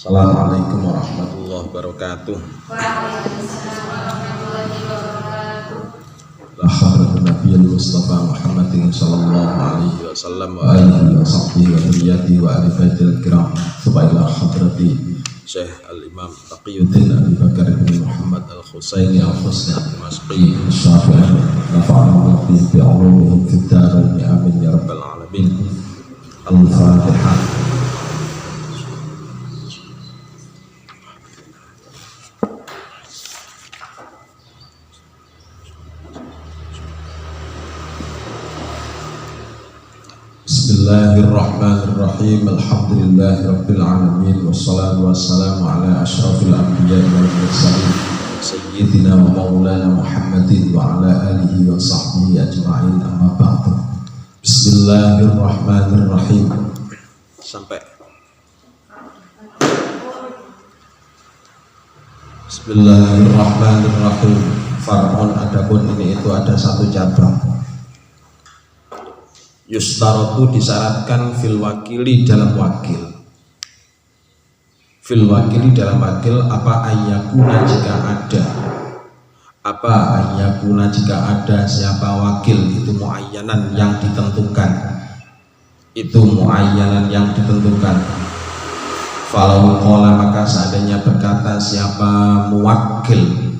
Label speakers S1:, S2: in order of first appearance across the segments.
S1: Assalamualaikum warahmatullahi wabarakatuh.
S2: Waalaikumsalam warahmatullahi wabarakatuh.
S1: La hadratin Nabiyil Mustafa Muhammadin sallallahu alaihi wasallam wa alihi wa sahbihi wa dhurriyyatihi wa ali baitil kiram. Subhanallah hadrati Syekh Al-Imam Taqiyuddin Abi Bakar bin Muhammad Al-Husaini Al-Husni Al-Masqi Al-Syafi'i nafa'ana bi bi'ulumihi fid darain amin ya rabbal alamin. Al-Fatihah. Bismillahirrahmanirrahim. Alhamdulillahi rabbil alamin. Wassalatu wassalamu ala asyrafil anbiya'i wal mursalin sayyidina wa maulana Muhammadin wa ala alihi wa sahbihi ajma'in, amma ba'du. Bismillahirrahmanirrahim. Sampai Bismillahirrahmanirrahim. Far'un, adapun ini itu ada satu cabang. Yustarotu, disyaratkan fil wakili dalam wakil. Fil wakili dalam wakil apa ayyakuna jika ada. Apa ayyakuna jika ada siapa wakil itu muayyanan yang ditentukan. Itu muayyanan yang ditentukan. Falau qala, maka seandainya berkata siapa muwakil.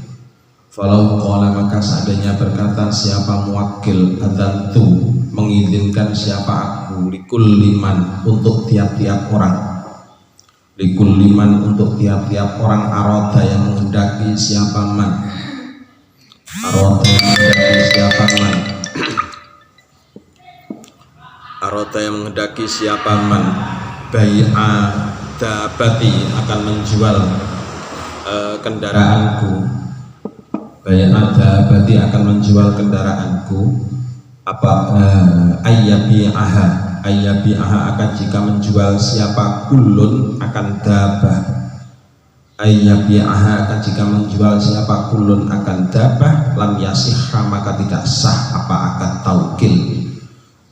S1: Falau qala, maka seandainya berkata siapa muwakil, adantu, mengizinkan siapa aku, likul liman, untuk tiap-tiap orang, likul liman, untuk tiap-tiap orang, aroda yang menghendaki siapa man, aroda yang menghendaki siapa man, aroda yang menghendaki siapa man, bai'a dabati, akan menjual kendaraanku, bai'a dabati, akan menjual kendaraanku. Apa ayyabi'aha akan jika menjual siapa kulun akan dabah, ayyabi'aha akan jika menjual siapa kulun akan dabah, lam yasihha, maka tidak sah apa akad taukil,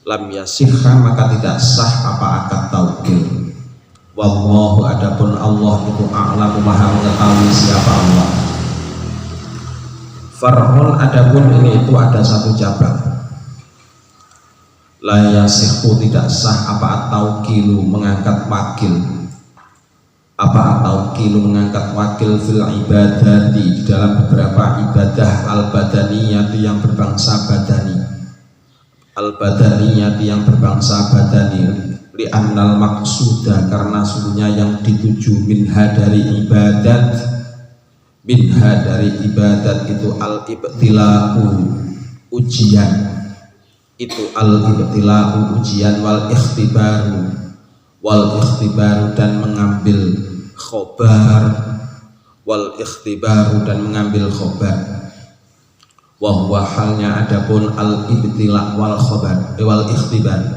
S1: lam yasihha, maka tidak sah apa akad taukil. Wallahu, adapun Allah itu a'lamu, maha mengetahui siapa Allah. Far'un, adapun ini itu ada satu cabang. La yasihhu, tidak sah apa at-tauqilu, mengangkat wakil. Apa at-tauqilu, mengangkat wakil fil ibadati, di dalam beberapa ibadah al-badaniyati, yang berbangsa badani, al-badaniyati, yang berbangsa badani, li'annal maqsuda, karena sungguhnya yang dituju minha dari ibadat, minha dari ibadat itu al-ibtila'u, ujian, itu al-ibtila'u, ujian, wal ikhtibaru, dan mengambil khobar, wal ikhtibaru, dan mengambil khobar. Wa huwa, halnya adapun al-ibtila' wal khobar wal ikhtibar,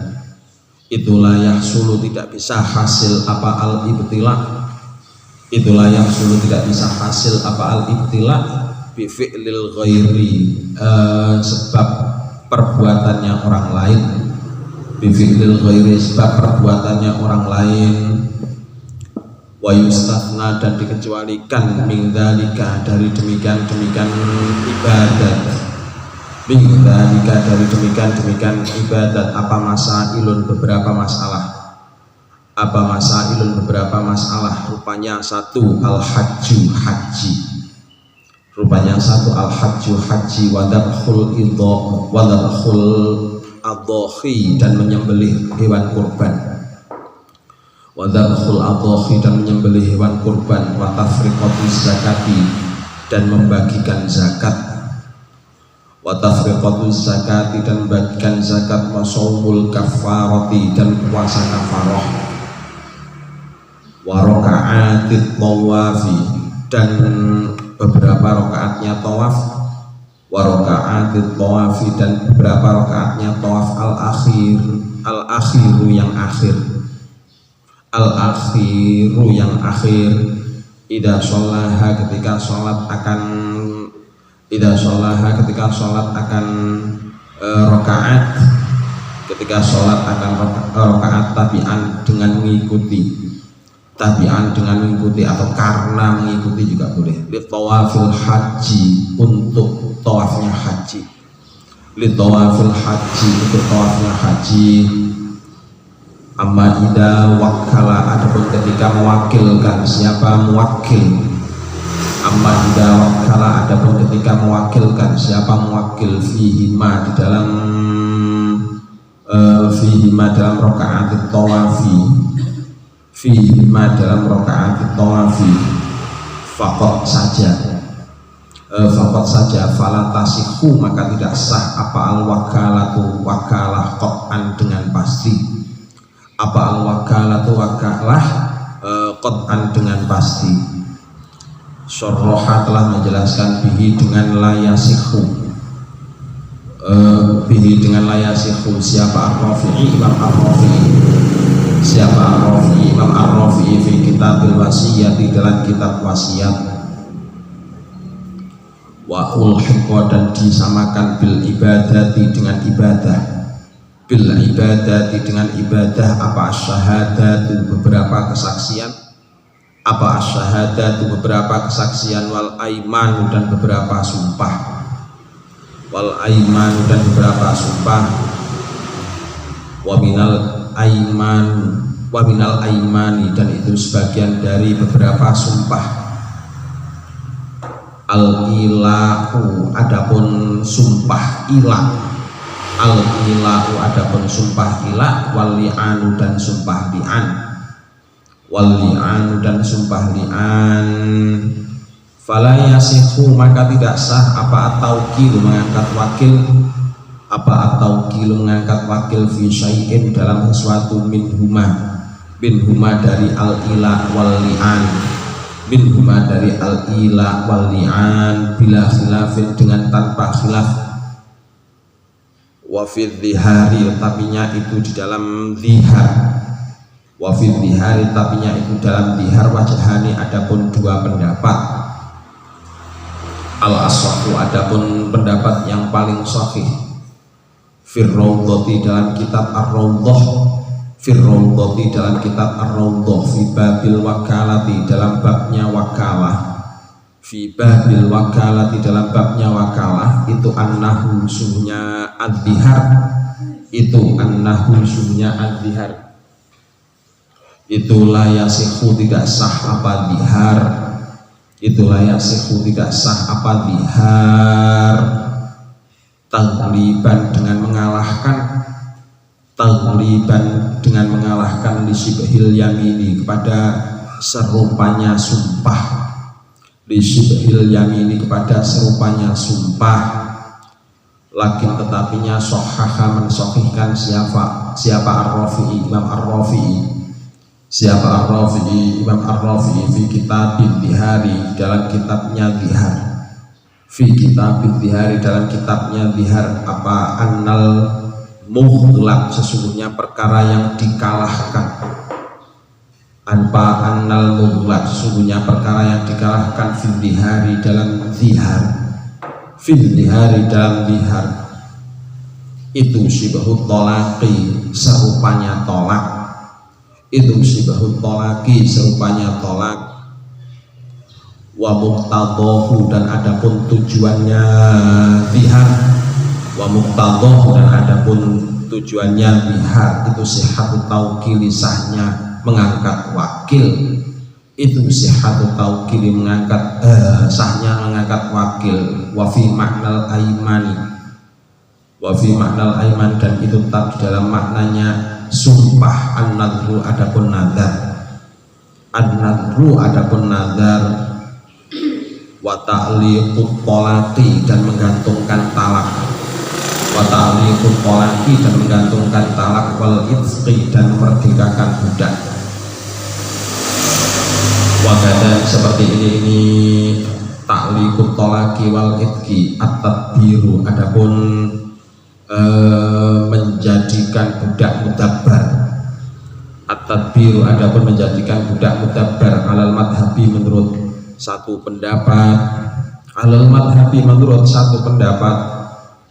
S1: itulah yahsulu, tidak bisa hasil apa al-ibtila', itulah yahsulu, tidak bisa hasil apa al-ibtila' bi fi'lil ghairi, sebab perbuatannya orang lain, bifi'lil ghairi, sebab perbuatannya orang lain, wa yustathna, dan dikecualikan min dzalika, dari demikian ibadat, min dzalika, dari demikian ibadat, apa masailun, beberapa masalah, apa masailun, beberapa masalah, rupanya satu al-hajju, haji, rupanya satu al-hajju, haji, wadabkhul adhohi, dan menyembelih hewan kurban, wadabkhul adhohi, dan menyembelih hewan kurban, watafriqatus zakati, dan membagikan zakat, watafriqatus zakati, dan membagikan zakat, wasaumul kafarati, dan puasa kafaroh, waroka'atit tawafi, dan beberapa rakaatnya tawaf, warokaatit tawafi, dan beberapa rakaatnya tawaf, al-akhiru, yang akhir, al-akhiru, yang akhir, idza sholaha, ketika sholat akan, idza sholaha, ketika sholat akan rakaat, ketika sholat akan rakaat tabi'an, dengan mengikuti, tabi'an dengan mengikuti atau karena mengikuti juga boleh. Li tawafil haji, untuk tawafnya haji. Li tawafil haji, untuk tawafnya haji. Amma ida wakala, adapun ketika mewakilkan, siapa mewakil. Amma ida wakala, adapun ketika mewakilkan, siapa mewakil fihima di dalam fihima dalam rakaat tawafi, fihima dalam rakaat tawafi, fakot saja fala tasihu, maka tidak sah apa al wakalatu, wakalah qat'an dengan pasti. Apa al wakalatu, wakalah qat'an dengan pasti. Syarroha telah menjelaskan bihi dengan layasihu, bihi dengan layasihu. Siapa ar-Rafi'i? Imam ar-Rafi'i. Siapa ar-Rafi'i? Imam ar-Rafi'i fi kitabil wasiyat, di dalam kitab wasiat. Wa ulhiqa, dan disamakan bil ibadati dengan ibadah, bil ibadati dengan ibadah. Apa asyhadatu, beberapa kesaksian. Apa asyhadatu, beberapa kesaksian. Wal aimanu, dan beberapa sumpah. Wal aimanu, dan beberapa sumpah. Wa minal aiman, wa minal aimani, dan itu sebagian dari beberapa sumpah. Al ilahu, adapun sumpah ilah. Al ilahu, adapun sumpah ilah. Wal li'anu, dan sumpah li'an. Wal li'anu, dan sumpah li'an. Fala yasihu, maka tidak sah apa at-tawkil, mengangkat wakil. Apa at-tawkil, mengangkat wakil fi syai'in, dalam sesuatu min huma dari al ilah wal li'an. Min huma dari al ilah wal li'an, bila khilafin, dengan tanpa khilaf. Wa fi dhihari, tapinya itu di dalam dhihar. Wa fi dhihari, tapinya itu dalam dhihar. Wajhani, adapun dua pendapat. Al aswahu, adapun pendapat yang paling sahih. Fir rawdhati, dalam kitab ar-rawdhah. Fir rawdhati, dalam kitab ar-rawdhah. Fi babil wakalati, dalam babnya wakalah. Fi babil wakalati, dalam babnya wakalah. Itu annahu, sungguhnya ad-dhihar. Itu annahu, sungguhnya ad-dhihar. Itu la yasihu, tidak sah apa dhihar. Itu la yasihu, tidak sah apa dhihar. Tagliban, dengan mengalahkan. Tagliban, dengan mengalahkan. Lisibhil yamini, kepada serupanya sumpah. Lisibhil yamini, kepada serupanya sumpah. Lakin tetapinya sohaha, mensohihkan. Siapa ar-Rafi'i? Imam ar-Rafi'i. Siapa ar-Rafi'i? Imam ar-Rafi'i fi kitabid dhihari, dalam kitabnya dhihar. Fi kitabid dhihari, dalam kitabnya dhihar. Apa annal mughlab, sesungguhnya perkara yang dikalahkan. Apa annal mughlab, sesungguhnya perkara yang dikalahkan. Fil dhihari, dalam dhihar. Fil dhihari, dalam dhihar. Itu sibahut tolaki, serupanya tolak. Itu sibahut tolaki, serupanya tolak. Wa muqtadahu, dan adapun tujuannya dhihar. Wa muqtadahu, dan adapun tujuannya dhihar. Itu sihhatut tawkili, sahnya mengangkat wakil. Itu sihhatut tawkili, mengangkat sahnya mengangkat wakil. Wa fi maknal aimani, wa fi maknal aiman, dan itu tetap di dalam maknanya sumpah. An-nadru, adapun nadar. An-nadru, adapun nadar. Wa ta'liqut talaqi, dan menggantungkan talak. Wa ta'liqut talaqi, dan menggantungkan talak. Wal itqi, dan memerdekakan budak. Wa kadang, seperti ini ta'liqut talaqi wal itqi. At-tadbiru, adapun menjadikan budak mudabbar. At-tadbiru, adapun menjadikan budak mudabbar. Alal madhabi, menurut satu pendapat. Alal madhabi, menurut satu pendapat.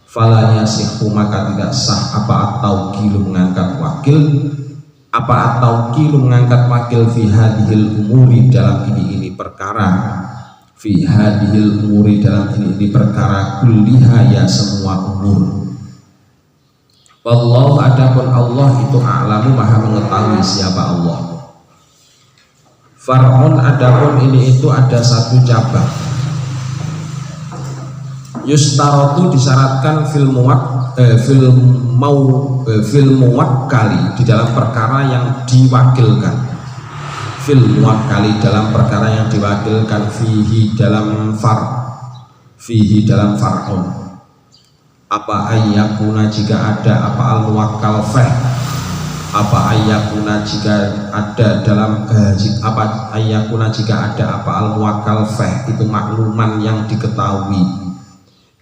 S1: Fala yasihu, maka tidak sah apa at-tawkil, mengangkat wakil. apa atau kilu mengangkat wakil fi hadhil umuri dalam ini perkara, fi hadhil umuri dalam ini perkara, kulliha ya semua umur. Wallahu adapun Allah itu a'lamu maha mengetahui siapa Allah. Far'un adapun ini itu ada satu cabang. Yustarotu disyaratkan fil muwakkali di dalam perkara yang diwakilkan, fil muwakkali dalam perkara yang diwakilkan, fihi dalam far'un, apa ayyakuna jika ada, apa al muwakkal feh, apa ayyakuna jika ada dalam apa ayyakuna jika ada, apa al muwakkal feh itu makluman yang diketahui,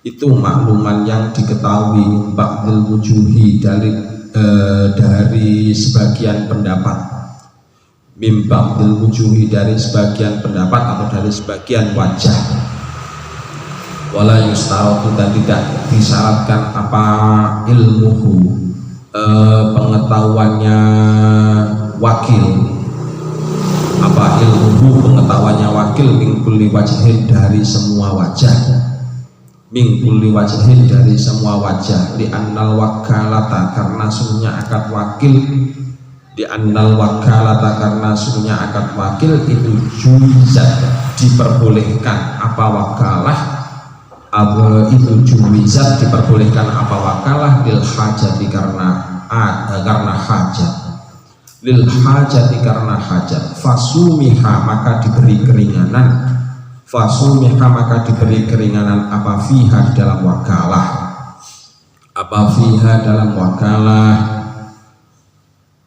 S1: itu makluman yang diketahui, ba'dil wujuhi dari sebagian pendapat, mim ba'dil wujuhi dari sebagian pendapat atau dari sebagian wajah. Wala yustaratu dan tidak disyaratkan apa ilmuhu pengetahuannya wakil, apa ilmuhu pengetahuannya wakil, min kulli wajhin dari semua wajah, min kulli wajhin dari semua wajah, di annal wakalata karena sungguhnya akad wakil, di annal wakalata karena sungguhnya akad wakil itu juizat diperbolehkan, apa wakalah itu juizat diperbolehkan apa wakalah, lil hajati karena hajat, lil hajati karena hajat, fasumiha maka diberi keringanan, fasumiha maka diberi keringanan apa fiha dalam wakalah, apa fiha dalam wakalah.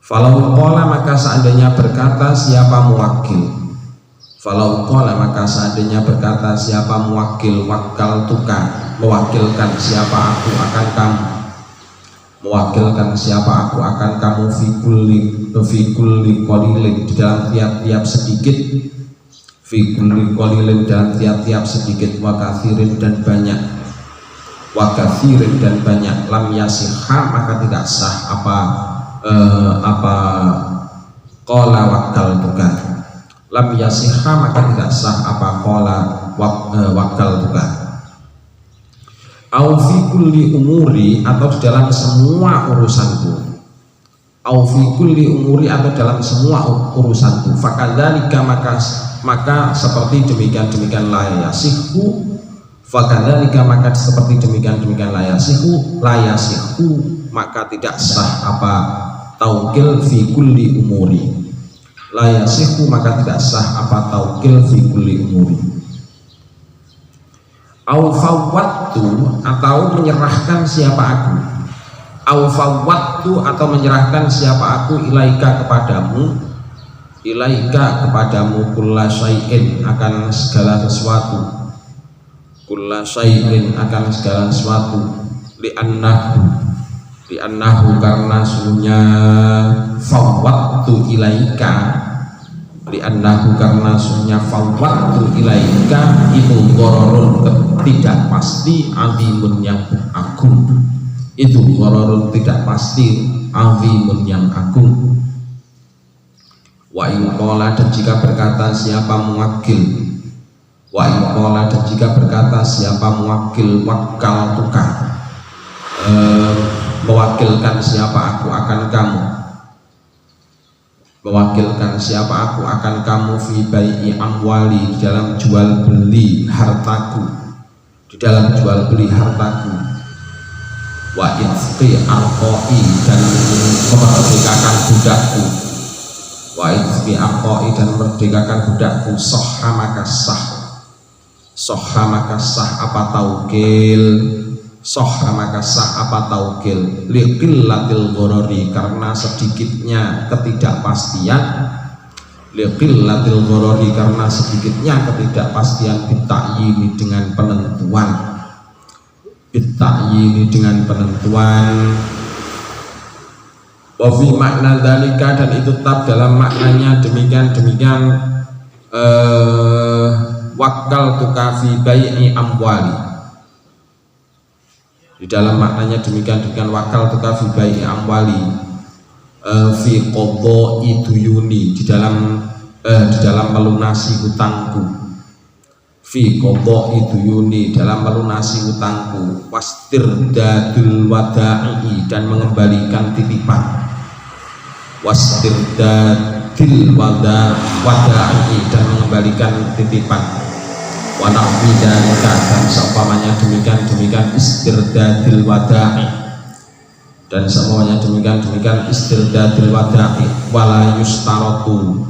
S1: Falau qala maka seandainya berkata siapa muwakil, falau qala maka seandainya berkata siapa muwakil, wakal tuka mewakilkan siapa aku akan kamu, mewakilkan siapa aku akan kamu, fi kulli qalilin di dalam tiap-tiap sedikit, fi kulli qalilin dalam tiap-tiap sedikit, wa katsirin dan banyak, wa katsirin dan banyak, lam yasihha maka tidak sah apa qala wakal tuka, lam yasihha maka tidak sah apa qala wakal tuka. Au fi kulli umuri atau di dalam semua urusanku, au fi kulli umuri atau dalam semua urusanku, fakadzalika maka seperti demikian la yasihhu, fakadzalika maka seperti demikian la yasihhu maka tidak sah apa taukil fi kulli umuri, la yasihhu maka tidak sah apa taukil fi kulli umuri. Au fawwattu atau menyerahkan siapa aku, au fawwattu atau menyerahkan siapa aku, ilaika kepadamu, ilaika kepadamu, kulla syai'in akan segala sesuatu, kulla syai'in akan segala sesuatu, li'annahu karena sungguhnya fawwattu ilaika, li'annahu karena sungguhnya fawwattu ilaika itu ghararun tidak pasti, azimun yang agung, itu ghararun tidak pasti, azimun yang agung. Wa in qala dan jika berkata siapa muwakil, wa in qala dan jika berkata siapa muwakil, wakal tuka mewakilkan siapa aku akan kamu, mewakilkan siapa aku akan kamu, fi bai'i amwali di dalam jual beli hartaku, di dalam jual beli hartaku, wa itqi arqai dan memerdekakan budakku, wa itqi arqai dan memerdekakan budakku, sahha maka sah apa taukil, sahha maka sah apa taukil, liqillatil gharari karena sedikitnya ketidakpastian, liqillatil gharari karena sedikitnya ketidakpastian, bitakyini dengan penentuan, bitakyini dengan penentuan. Wa fi makna dzalika dan itu tetap dalam maknanya demikian wakal tuka fi bai'i amwali, di dalam maknanya demikian wakal tuka fi bai'i amwali, fi qadha'i duyuni, di dalam melunasi hutangku, fi qadha'i duyuni, dalam melunasi hutangku, wastirdadul wada'i, dan mengembalikan titipan, wastirdadil wada'i, dan mengembalikan titipan, wa nahwi dzalika, dan seumpamanya demikian istirdadil wada'i, dan semuanya demikian istirdadil wada'i, wala yustaratu,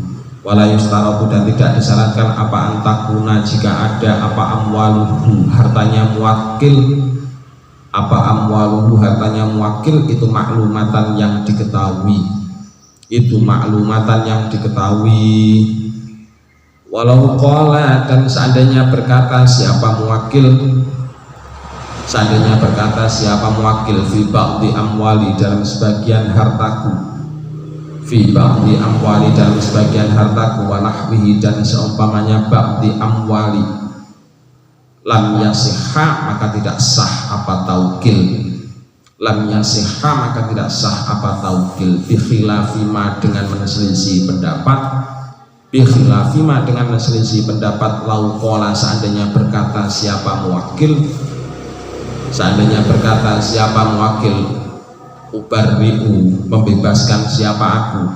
S1: dan tidak disyaratkan apa antakuna, jika ada apa amwaluhu, hartanya muwakil, itu maklumatan yang diketahui, walau qala, dan seandainya berkata siapa muwakil fi ba'di amwali, dalam sebagian hartaku, wa nahwihi, dan seumpamanya ba'di amwali, lam yasihha, maka tidak sah apa taukil, bi khilafi ma, dengan menyelisih pendapat, lau qala, seandainya berkata siapa muwakil, ubarri'u, membebaskan siapa aku,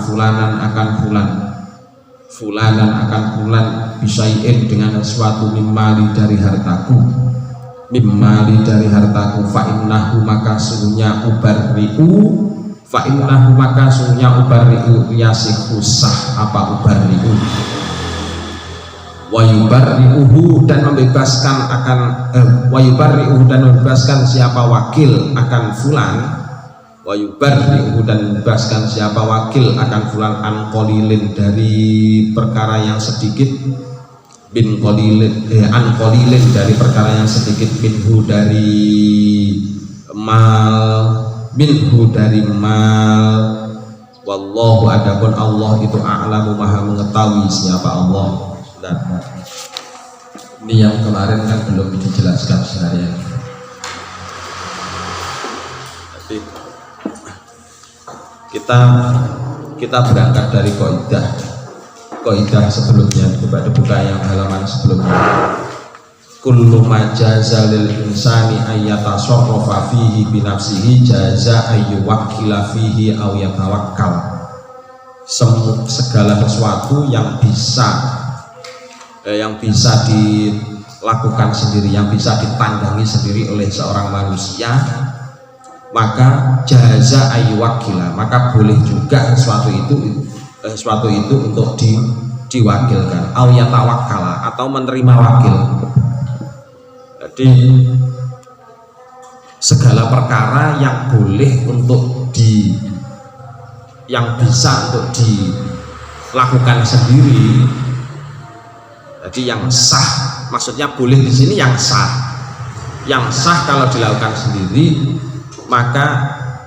S1: fulanan akan fulan, bisyai'in, dengan sesuatu, mimmali dari hartaku, fa innahu, maka sungguhnya ubarri'u, yasihu, sah apa ubarri'u, wa yubarri'uhu, dan membebaskan siapa wakil akan fulan, an qalilin, dari perkara yang sedikit, dari perkara yang sedikit, minhu dari mal, wallahu, adapun Allah itu a'lamu, maha mengetahui siapa Allah. Dan ini yang kemarin kan belum dijelaskan seharian. Jadi kita berangkat dari kaidah sebelumnya. Coba dibuka yang halaman sebelumnya. Kullu ma jaza lil insani ayyatasarrafa fihi bi nafsihi jaza ayyuwakkila fihi aw yatawakkal. Segala sesuatu yang bisa dilakukan sendiri, yang bisa ditandangi sendiri oleh seorang manusia, maka jaza ayyuwakkila, maka boleh juga sesuatu itu untuk diwakilkan, au yatawakkala, atau menerima wakil. Jadi segala perkara yang boleh yang bisa untuk dilakukan sendiri, jadi yang sah, maksudnya boleh di sini yang sah kalau dilakukan sendiri, maka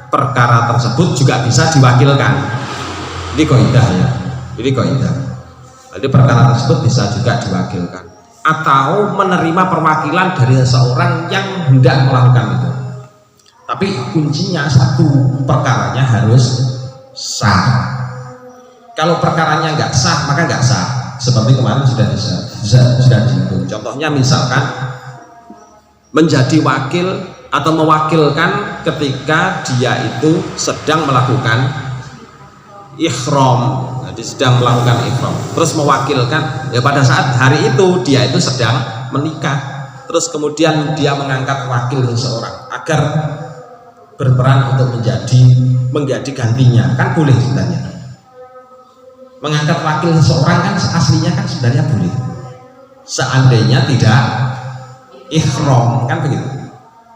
S1: perkara tersebut juga bisa diwakilkan. Ini kaidah ya, jadi perkara tersebut bisa juga diwakilkan, atau menerima perwakilan dari seseorang yang hendak melakukan itu. Tapi kuncinya satu, perkaranya harus sah. Kalau perkaranya nggak sah, maka nggak sah. Seperti kemarin sudah disinggung. Contohnya misalkan menjadi wakil atau mewakilkan ketika dia itu sedang melakukan ihram, jadi sedang melakukan ihram, terus mewakilkan ya pada saat hari itu dia itu sedang menikah, terus kemudian dia mengangkat wakil seseorang agar berperan untuk menjadi gantinya, kan boleh sebenarnya. Mengangkat wakil seseorang kan aslinya kan sebenarnya boleh, seandainya tidak ihram, kan begitu.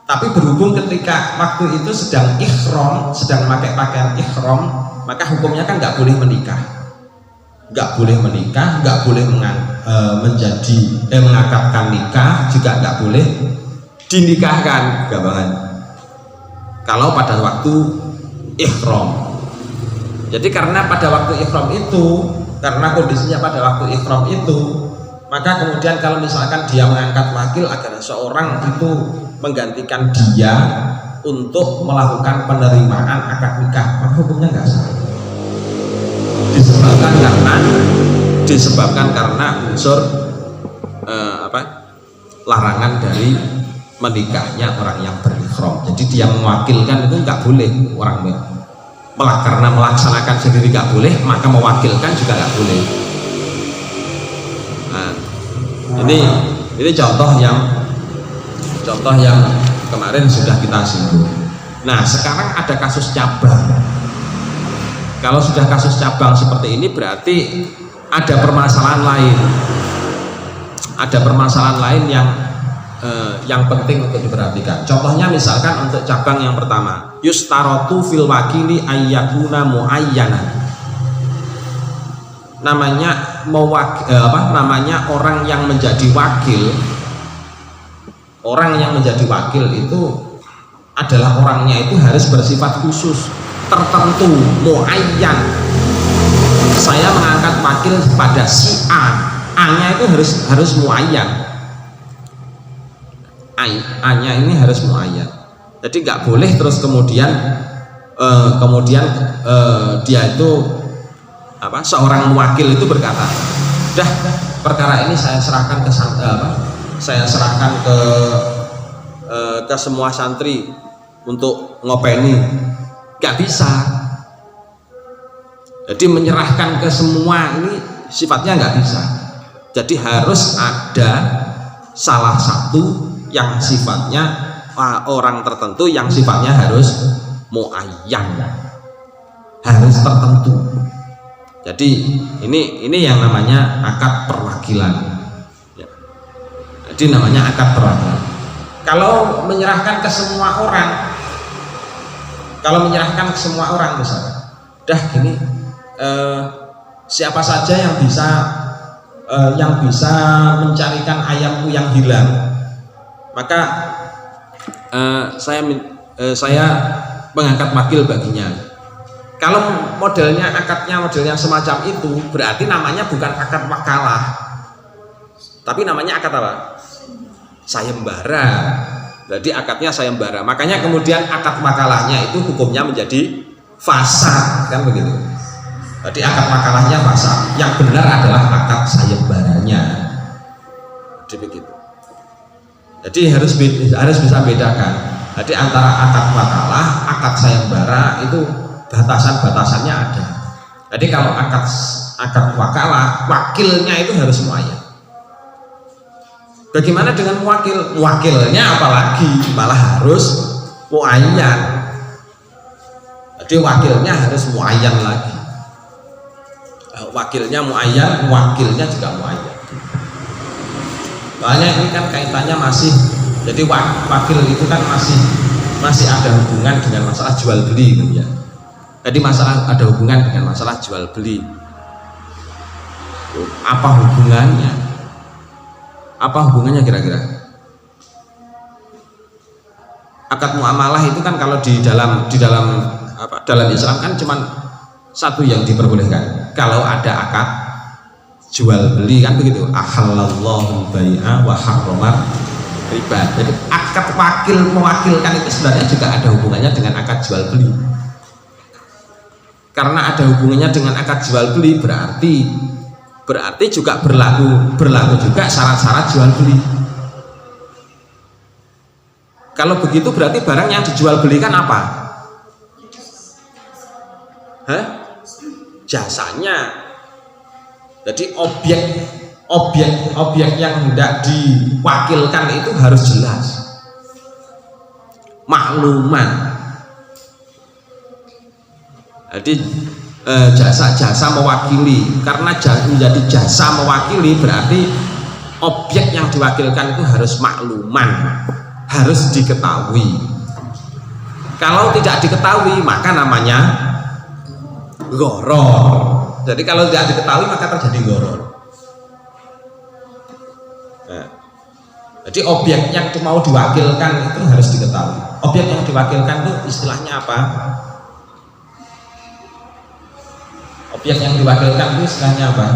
S1: Tapi berhubung ketika waktu itu sedang ihram, sedang memakai pakaian ihram, maka hukumnya kan nggak boleh menikah, nggak boleh mengakadkan nikah, juga nggak boleh dinikahkan, gabangan. Kalau pada waktu ihram. Jadi karena pada waktu ihram itu, karena kondisinya pada waktu ihram itu, maka kemudian kalau misalkan dia mengangkat wakil agar seorang itu menggantikan dia, untuk melakukan penerimaan akad nikah, maka hukumnya nggak sah. Disebabkan karena unsur larangan dari menikahnya orang yang berihram. Jadi dia mewakilkan itu nggak boleh, orang karena melaksanakan sendiri nggak boleh, maka mewakilkan juga nggak boleh. Nah, ini contoh yang kemarin sudah kita singgung. Nah, sekarang ada kasus cabang. Kalau sudah kasus cabang seperti ini berarti ada permasalahan lain. Ada permasalahan lain yang penting untuk diperhatikan. Contohnya misalkan untuk cabang yang pertama, yustarotu fil wakili ayyakuna muayyanan. Namanya orang yang menjadi wakil. Orang yang menjadi wakil itu adalah orangnya itu harus bersifat khusus, tertentu, muayyan. Saya mengangkat wakil pada si A-nya itu harus muayyan. A-nya ini harus muayyan. Jadi nggak boleh terus kemudian dia itu seorang wakil itu berkata, dah perkara ini saya serahkan ke semua santri untuk ngopeni. Nggak bisa. Jadi menyerahkan ke semua ini sifatnya nggak bisa. Jadi harus ada salah satu yang sifatnya orang tertentu yang sifatnya harus muayyan, harus tertentu. Jadi ini yang namanya akad perwakilan. Ya. Jadi namanya akad perwakilan. Kalau menyerahkan ke semua orang, misalnya, dah gini, siapa saja yang bisa mencarikan ayamku yang hilang, maka saya mengangkat wakil baginya. Kalau modelnya semacam itu, berarti namanya bukan akad wakalah, tapi namanya akad apa? Sayembara. Jadi akadnya sayembara. Makanya kemudian akad wakalahnya itu hukumnya menjadi fasad, kan begitu. Jadi akad wakalahnya fasad. Yang benar adalah akad sayembaranya. Jadi begitu. Jadi harus bisa bedakan. Jadi antara akad wakalah, akad sayembara itu batasan-batasannya ada. Jadi kalau akad wakalah, wakilnya itu harus muayyan. Bagaimana dengan wakil? Wakilnya apalagi malah harus muayyan. Jadi wakilnya harus muayyan lagi. Wakilnya muayyan, wakilnya juga muayyan. Soalnya ini kan kaitannya masih, jadi wakil itu kan masih ada hubungan dengan masalah jual beli, gitu ya. Jadi ada hubungan dengan masalah jual beli. Apa hubungannya? Apa hubungannya kira-kira? Akad muamalah itu kan kalau di dalam Islam kan cuma satu yang diperbolehkan. Kalau ada akad jual beli kan begitu. Ahallallahu bai'a wa harrama riba. Jadi akad mewakilkan itu sebenarnya juga ada hubungannya dengan akad jual beli. Karena ada hubungannya dengan akad jual beli berarti juga berlaku juga syarat-syarat jual beli. Kalau begitu berarti barang yang dijual belikan apa? Jasanya. Jadi objek yang hendak diwakilkan itu harus jelas, makluman. Jadi jasa mewakili, karena menjadi jasa mewakili berarti objek yang diwakilkan itu harus makluman, harus diketahui. Kalau tidak diketahui maka namanya gharar. Jadi kalau tidak diketahui maka terjadi gharar. Nah, jadi objek yang mau diwakilkan itu harus diketahui. Objek yang diwakilkan itu istilahnya apa? Objek yang diwakilkan itu istilahnya apa?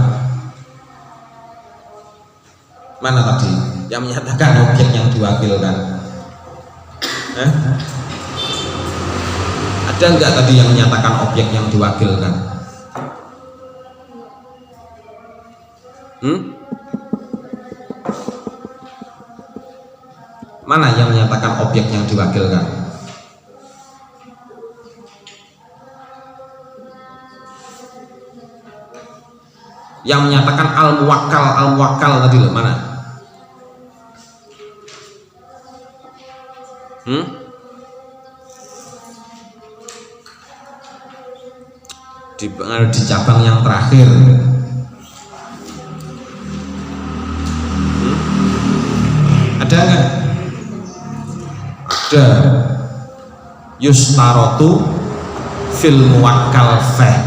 S1: Mana tadi yang menyatakan objek yang diwakilkan? Ada enggak tadi yang menyatakan objek yang diwakilkan? Mana yang menyatakan objek yang diwakilkan? Yang menyatakan al-muwakkal tadi loh, mana? Di cabang yang terakhir. Ada nggak? Ada. Yustarotu fil muwakkal feh.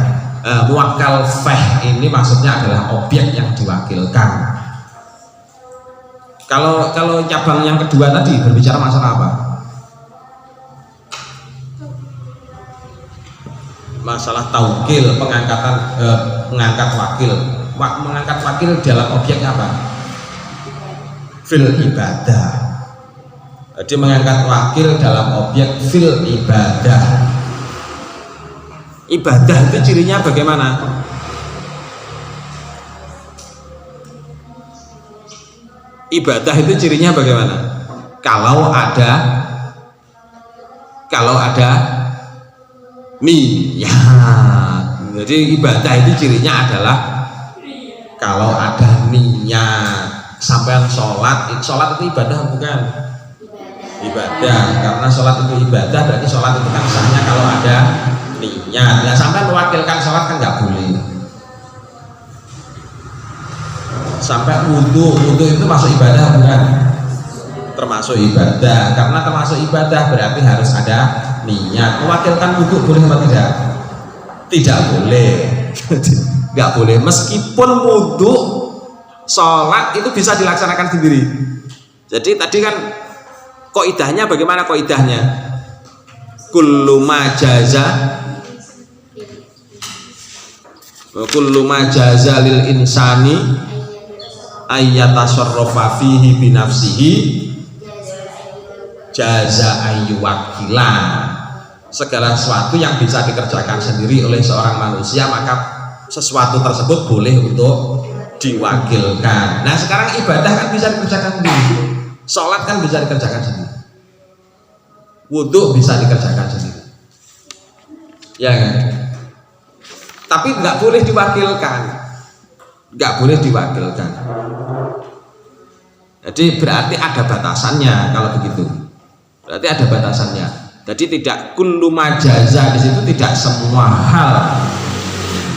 S1: Muwakkal feh ini maksudnya adalah objek yang diwakilkan. Kalau cabang yang kedua tadi berbicara masalah apa? Masalah taukil, mengangkat wakil. Mengangkat wakil dalam objek apa? Fil ibadah. Jadi mengangkat wakil dalam objek fil ibadah. Ibadah itu cirinya bagaimana? Ibadah itu cirinya bagaimana? Kalau ada niat. Jadi ibadah itu cirinya adalah kalau ada niat. Sampai sholat itu ibadah bukan? Ibadah. Karena sholat itu ibadah, berarti sholat itu kan sahnya kalau ada niat. Nah, sampai mewakilkan sholat kan nggak boleh. Sampai wudhu itu masuk ibadah bukan? Termasuk ibadah. Karena termasuk ibadah berarti harus ada niat. Mewakilkan wudhu boleh atau tidak? Tidak boleh. Nggak boleh. Meskipun wudhu, sholat itu bisa dilaksanakan sendiri. Jadi tadi kan qaidahnya bagaimana qaidahnya? Kullu ma jaza lil insani ayyatasarrafa fihi binafsihi jaza ayyuwakila. Segala sesuatu yang bisa dikerjakan sendiri oleh seorang manusia, maka sesuatu tersebut boleh untuk diwakilkan. Nah sekarang ibadah kan bisa dikerjakan sendiri, sholat kan bisa dikerjakan sendiri, wudhu bisa dikerjakan sendiri, ya kan? Tapi nggak boleh diwakilkan, nggak boleh diwakilkan. Jadi berarti ada batasannya kalau begitu. Berarti ada batasannya. Jadi tidak kullu majaza, di situ tidak semua hal.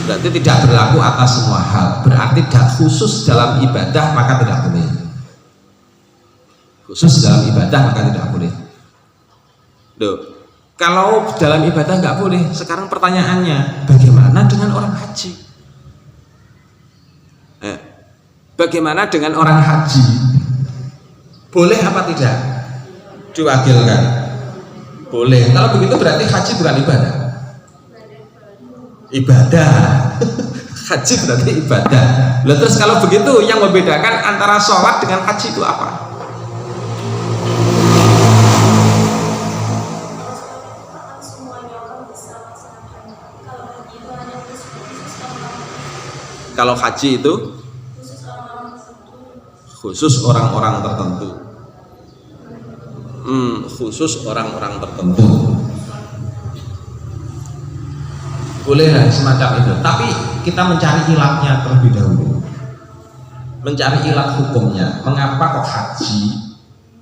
S1: Berarti tidak berlaku atas semua hal. Berarti tidak khusus dalam ibadah maka tidak boleh. Khusus dalam ibadah maka tidak boleh. Duh, kalau dalam ibadah nggak boleh, sekarang pertanyaannya, bagaimana dengan orang haji? Bagaimana dengan orang haji? Boleh apa tidak diwakilkan? Boleh. Kalau begitu berarti haji bukan ibadah. Ibadah. Haji berarti ibadah. Lalu terus kalau begitu yang membedakan antara sholat dengan haji itu apa? Kalau haji itu khusus orang-orang tertentu. Khusus orang-orang tertentu. Boleh lah semacam itu. Tapi kita mencari ilatnya terlebih dahulu. Mencari ilat hukumnya. Mengapa kok haji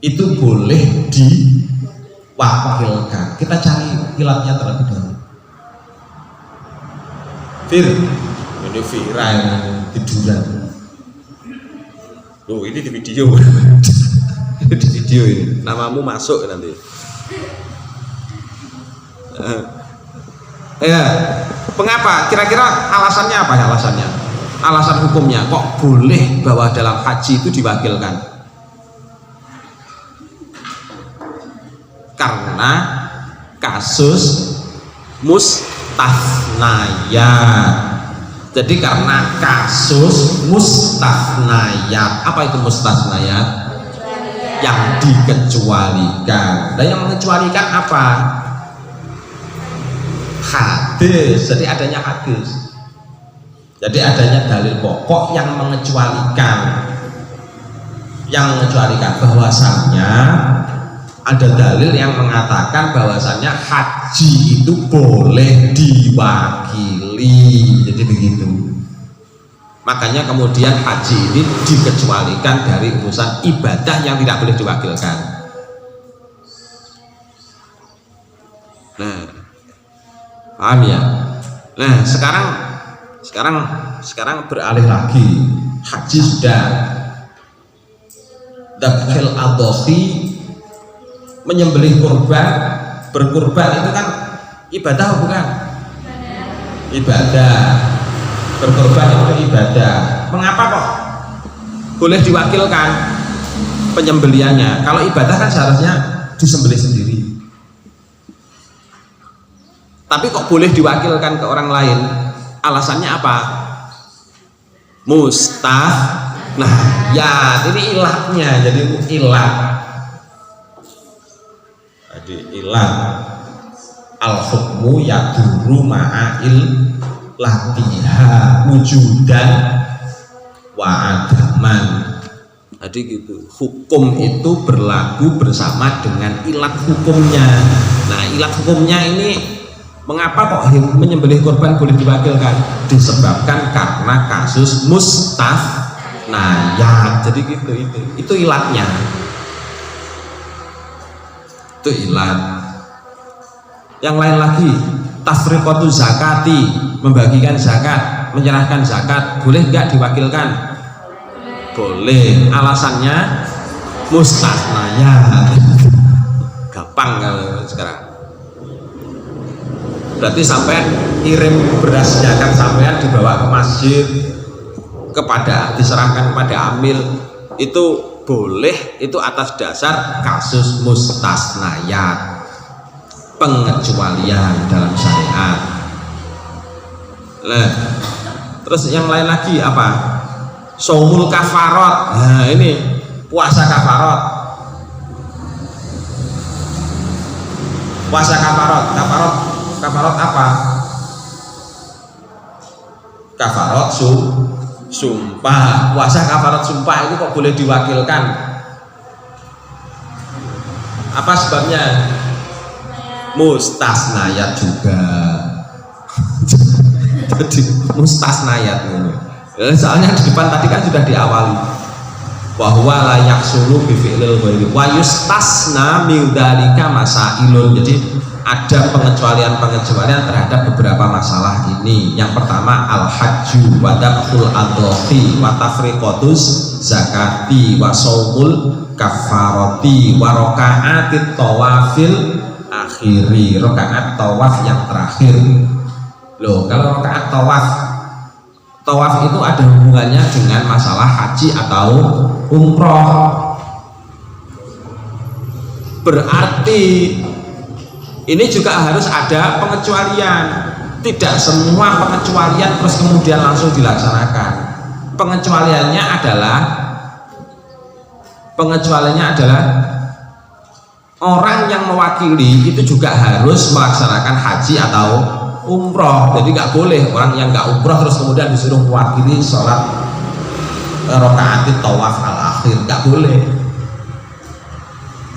S1: itu boleh diwakilkan? Kita cari ilatnya terlebih dahulu. Ini viral tiduran. Oh ini di video. Ini di video ini. Namamu masuk nanti. Ya, mengapa? Kira-kira alasannya apa ya alasannya? Alasan hukumnya kok boleh bahwa dalam haji itu diwakilkan? Karena kasus mustathnayat. Jadi karena kasus mustathnayat. Apa itu mustathnayat? Yang dikecualikan. Dan yang mengecualikan apa? hadis. Jadi adanya hadis. Jadi adanya dalil pokok yang mengecualikan bahwasannya ada dalil yang mengatakan bahwasannya haji itu boleh diwakili. Jadi begitu. Makanya kemudian haji ini dikecualikan dari urusan ibadah yang tidak boleh diwakilkan. Nah, paham ya? Nah, sekarang beralih lagi. Haji sudah, dzabhul adhohi, menyembelih kurban, berkurban itu kan ibadah bukan? Ibadah. Berkorban itu ibadah. Mengapa kok boleh diwakilkan penyembeliannya? Kalau ibadah kan seharusnya disembelih sendiri. Tapi kok boleh diwakilkan ke orang lain? Alasannya apa? Nah, ya ini ilahnya. Jadi ilah. Jadi ilah. Al-hukmu yaduru ma'il latiha wujudan wa adaman. Jadi gitu, hukum itu berlaku bersama dengan ilat hukumnya. Nah, ilat hukumnya ini mengapa kok menyembelih korban boleh diwakilkan? Disebabkan karena kasus mustathnayat. Jadi gitu, itu ilatnya. Itu ilat. Yang lain lagi, tafriqatu zakati, membagikan zakat, menyerahkan zakat, boleh nggak diwakilkan? Boleh. Alasannya mustathnayat. Gampang kalau sekarang. Berarti sampai kirim beras zakat sampean dibawa ke masjid, diserahkan kepada amil, itu boleh, itu atas dasar kasus mustathnayat, pengecualian dalam syariat. Nah, terus yang lain lagi apa? Shaumul kafarot. Nah, ini puasa kafarot. Puasa kafarot apa? Kafarot sumpah. Puasa kafarot sumpah itu kok boleh diwakilkan? Apa sebabnya? Mustathnayat juga. Jadi mustathnayat ini. Soalnya di depan tadi kan sudah diawali bahwa layak sulu bifi'lil ghairi wa yustasna min dzalika masailun. Jadi ada pengecualian terhadap beberapa masalah ini. Yang pertama al-hajju wa dzabhul adhohi wa tafriqatus zakati wa shaumul kafarati wa raka'atit tawafil akhiri, rakaat tawaf yang terakhir. Loh, kalau rakaat tawaf itu ada hubungannya dengan masalah haji atau umroh. Berarti ini juga harus ada pengecualian. Tidak semua pengecualian terus kemudian langsung dilaksanakan. Pengecualiannya adalah orang yang mewakili itu juga harus melaksanakan haji atau umroh. Jadi nggak boleh orang yang nggak umroh terus kemudian disuruh mewakili sholat rakaat tawaf al-akhir, nggak boleh.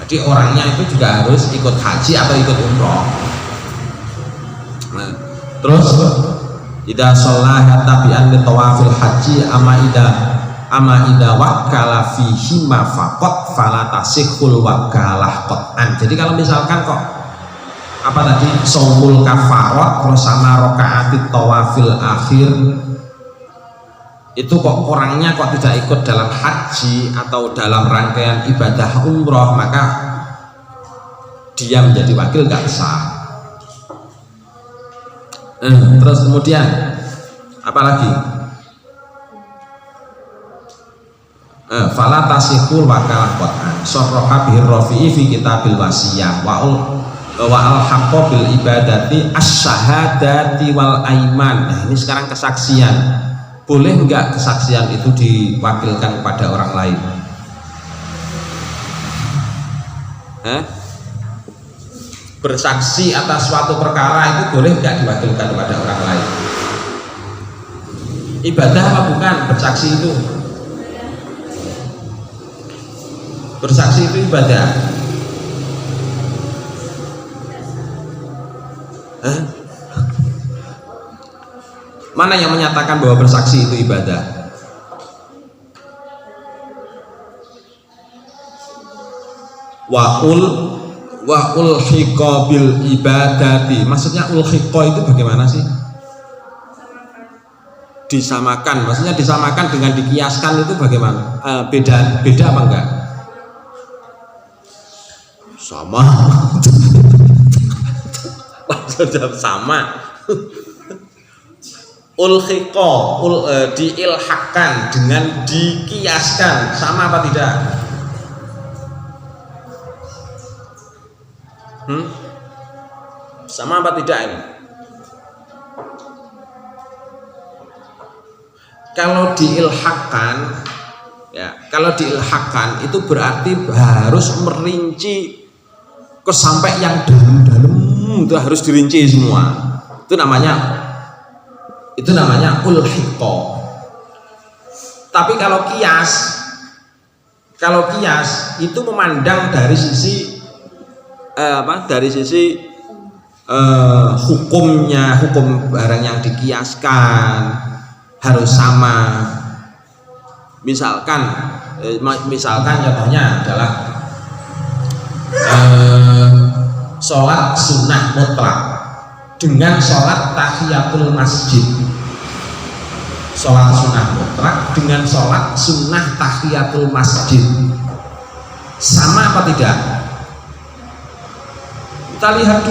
S1: Jadi orangnya itu juga harus ikut haji atau ikut umroh. Nah, terus idza shalla tabi'an li tawafil haji ama ida wakala fihi ma faqat fala tasihul wakalah qat'an. Jadi kalau misalkan kok apa tadi shaumul kafarat terus sama rakaatit tawafil akhir itu kok orangnya kok tidak ikut dalam haji atau dalam rangkaian ibadah umroh, maka dia menjadi wakil nggak sah. Terus kemudian apa lagi? Fala tasihul wakalah qat'an sarraha bihi rafi'i fi kitabil wasiyah wa al-haqqo bil ibadati as-syahadati wal aiman. Nah, ini sekarang kesaksian. Boleh enggak kesaksian itu diwakilkan kepada orang lain? bersaksi atas suatu perkara itu boleh nggak diwakilkan kepada orang lain? Ibadah apa bukan bersaksi itu? Bersaksi itu ibadah. Hah? Mana yang menyatakan bahwa bersaksi itu ibadah? Wa ulhiqa bil ibadati. Maksudnya ulhiqa itu bagaimana sih? Disamakan. Maksudnya disamakan dengan dikiaskan itu bagaimana? Beda apa enggak? Sama. Sudah sama. Ulhiqa diilhakkan dengan dikiaskan, sama apa tidak? Sama apa tidak ini? Kalau diilhakkan, ya, kalau diilhakkan itu berarti harus merinci ke sampai yang dalam-dalam, itu harus dirinci semua. Itu namanya ulhiqa. Tapi kalau kias itu memandang dari sisi hukumnya, hukum barang yang dikiaskan harus sama. Misalkan contohnya adalah sholat sunnah mutlak dengan sholat tahiyatul masjid. Sholat sunnah mutlak dengan sholat sunnah tahiyatul masjid, sama apa tidak? Kita lihat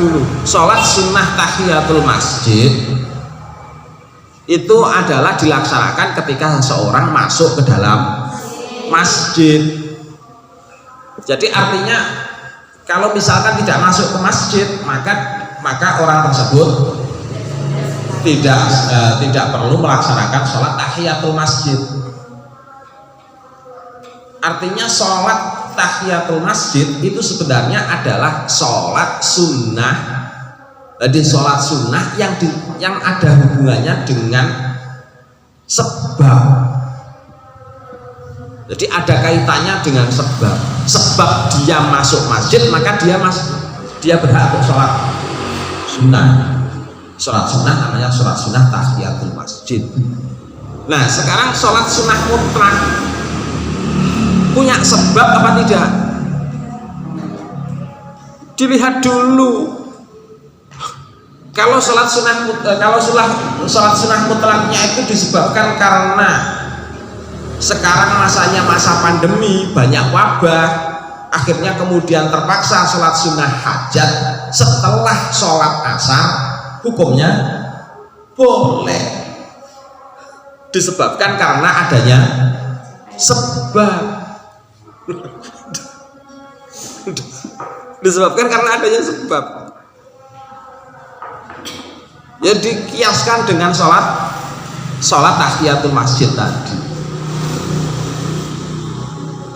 S1: dulu sholat sunnah tahiyatul masjid itu adalah dilaksanakan ketika seseorang masuk ke dalam masjid. Jadi artinya kalau misalkan tidak masuk ke masjid, maka orang tersebut tidak perlu melaksanakan sholat tahiyatul masjid. Artinya sholat tahiyatul masjid itu sebenarnya adalah sholat sunnah. Jadi sholat sunnah yang ada hubungannya dengan sebab. Jadi ada kaitannya dengan sebab. Sebab dia masuk masjid, maka dia berhak untuk sholat sunnah. Sholat sunnah namanya sholat sunnah tahiyatul masjid. Nah sekarang sholat sunnah mutlak punya sebab apa tidak? Dilihat dulu. Kalau sholat sunnah mutlaknya itu disebabkan karena sekarang masa pandemi, banyak wabah, akhirnya kemudian terpaksa sholat sunnah hajat setelah sholat asar, hukumnya boleh, disebabkan karena adanya sebab. Disebabkan karena adanya sebab. Ya dikiaskan dengan sholat tahiyatul masjid tadi.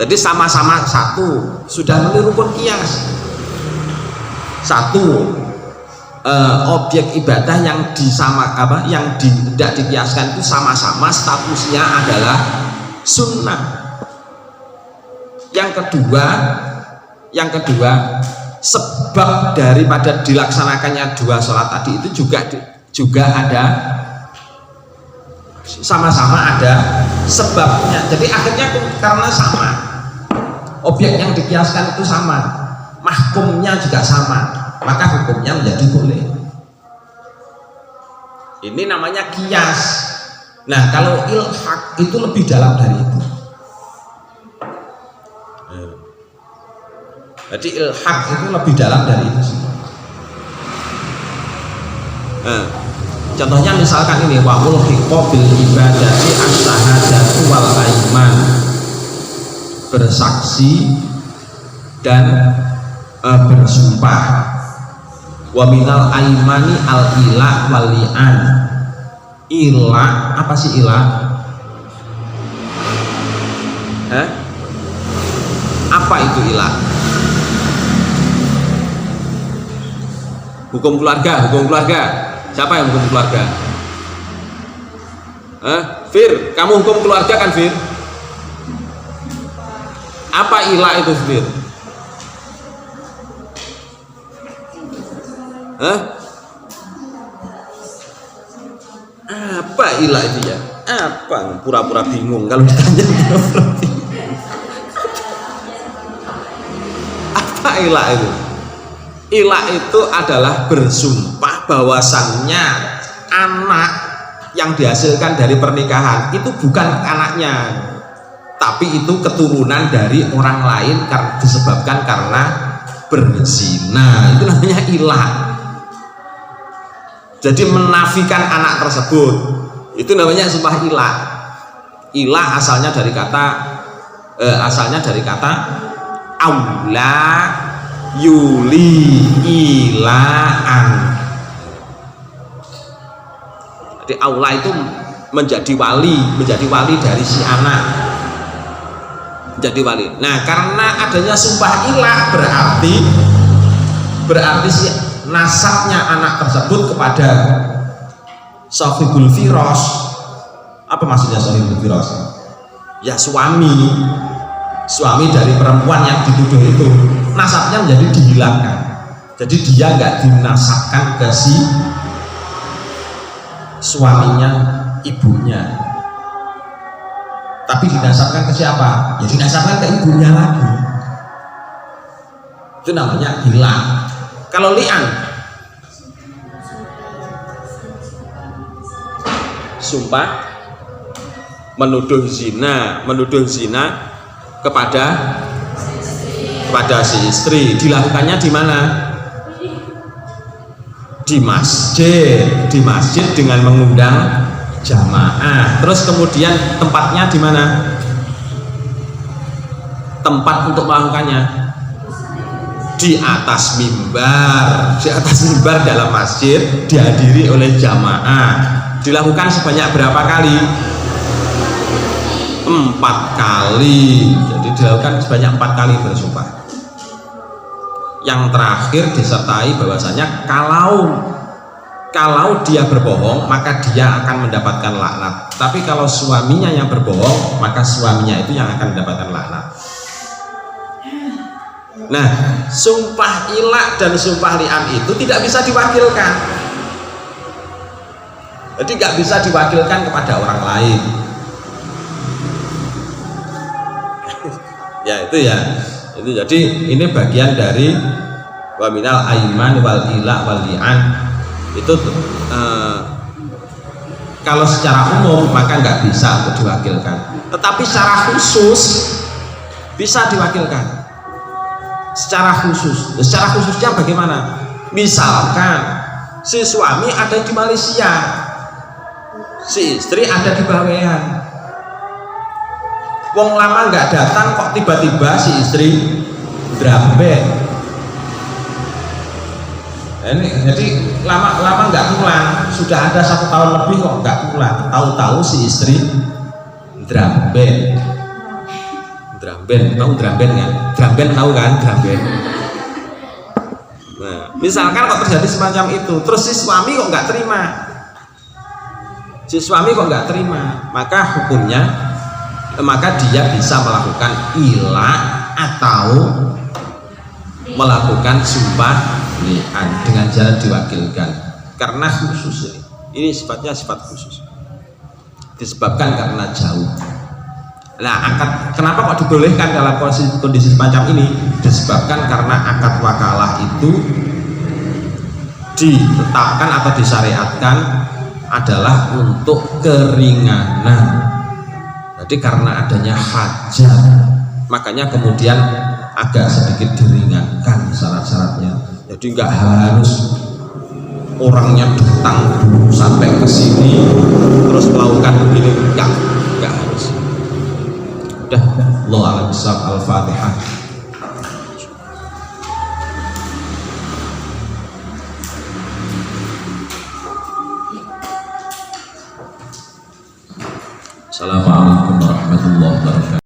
S1: Jadi sama-sama satu, sudah memenuhi rukun kias. Satu objek ibadah yang tidak dikiaskan itu sama-sama statusnya adalah sunnah. Yang kedua sebab daripada dilaksanakannya dua sholat tadi itu juga ada, sama-sama ada sebabnya. Jadi akhirnya karena sama, objek yang dikiaskan itu sama, mahkumnya juga sama, maka hukumnya menjadi boleh. Ini namanya kias. Nah kalau ilhaq itu lebih dalam dari itu. Jadi ilhaq itu lebih dalam dari itu semua. Contohnya misalkan ini wa ulhiqa bil ibadati as-syahadatu wal aiman, bersaksi dan bersumpah. Wa minal aimani al ilah wal li'an. Ilah, apa sih ilah? Apa itu ilah? Hukum keluarga. Siapa yang hukum keluarga? Fir, kamu hukum keluarga kan, Fir? Apa ilah itu, Fir? Apa ilah itu ya? Apa? Pura-pura bingung kalau ditanya. Apa ilah itu? Ilah itu adalah bersumpah bahwasannya anak yang dihasilkan dari pernikahan itu bukan anaknya, tapi itu keturunan dari orang lain disebabkan karena berzina. Itu namanya ilah. Jadi menafikan anak tersebut itu namanya sumpah ilah. Ilah asalnya dari kata aula yuli ilaan. Jadi aula itu menjadi wali dari si anak, menjadi wali. Nah, karena adanya sumpah ilah berarti si nasabnya anak tersebut kepada sahibul firas. Apa maksudnya sahibul firas? Ya suami dari perempuan yang dituduh itu, nasabnya menjadi dihilangkan. Jadi dia nggak dinasabkan ke si suaminya, ibunya, tapi dinasabkan ke siapa? Ya dinasabkan ke ibunya lagi. Itu namanya hilang. Kalau li'an, sumpah menuduh zina kepada si istri, dilakukannya di mana? Di masjid dengan mengundang jamaah. Terus kemudian tempatnya di mana? Tempat untuk melakukannya di atas mimbar dalam masjid, dihadiri oleh jamaah. Dilakukan sebanyak berapa kali? 4 kali. Jadi dilakukan sebanyak 4 kali bersumpah. Yang terakhir disertai bahwasanya kalau dia berbohong maka dia akan mendapatkan laknat. Tapi kalau suaminya yang berbohong maka suaminya itu yang akan mendapatkan laknat. Nah, sumpah ilah dan sumpah li'an itu tidak bisa diwakilkan. Jadi nggak bisa diwakilkan kepada orang lain. Itu jadi ini bagian dari wa minal aiman wal ilah wal li'an. Itu kalau secara umum maka nggak bisa untuk diwakilkan. Tetapi secara khusus bisa diwakilkan. Secara khususnya bagaimana? Misalkan si suami ada di Malaysia, si istri ada di Bawean. Wong lama nggak datang kok tiba-tiba si istri drambet. Jadi lama nggak pulang, sudah ada 1 tahun lebih kok nggak pulang. Tahu-tahu si istri drambet. Tahu dramben kan? Dramben tahu kan? Dramben. Nah, misalkan kok terjadi semacam itu, terus si suami kok nggak terima, maka hukumnya, maka dia bisa melakukan ilah atau melakukan sumpah li'an dengan jalan diwakilkan. Karena khusus ini sifatnya sifat khusus, disebabkan karena jauh. Nah, kenapa kok dibolehkan dalam kondisi semacam ini? Disebabkan karena akad wakalah itu ditetapkan atau disyariatkan adalah untuk keringanan. Jadi karena adanya hajat, makanya kemudian agak sedikit diringankan syarat-syaratnya. Jadi nggak harus orangnya datang dulu sampai ke sini terus melakukan begini, nggak harus. Allah a'lam bishawab. Al-Fatihah. Assalamualaikum warahmatullahi wabarakatuh.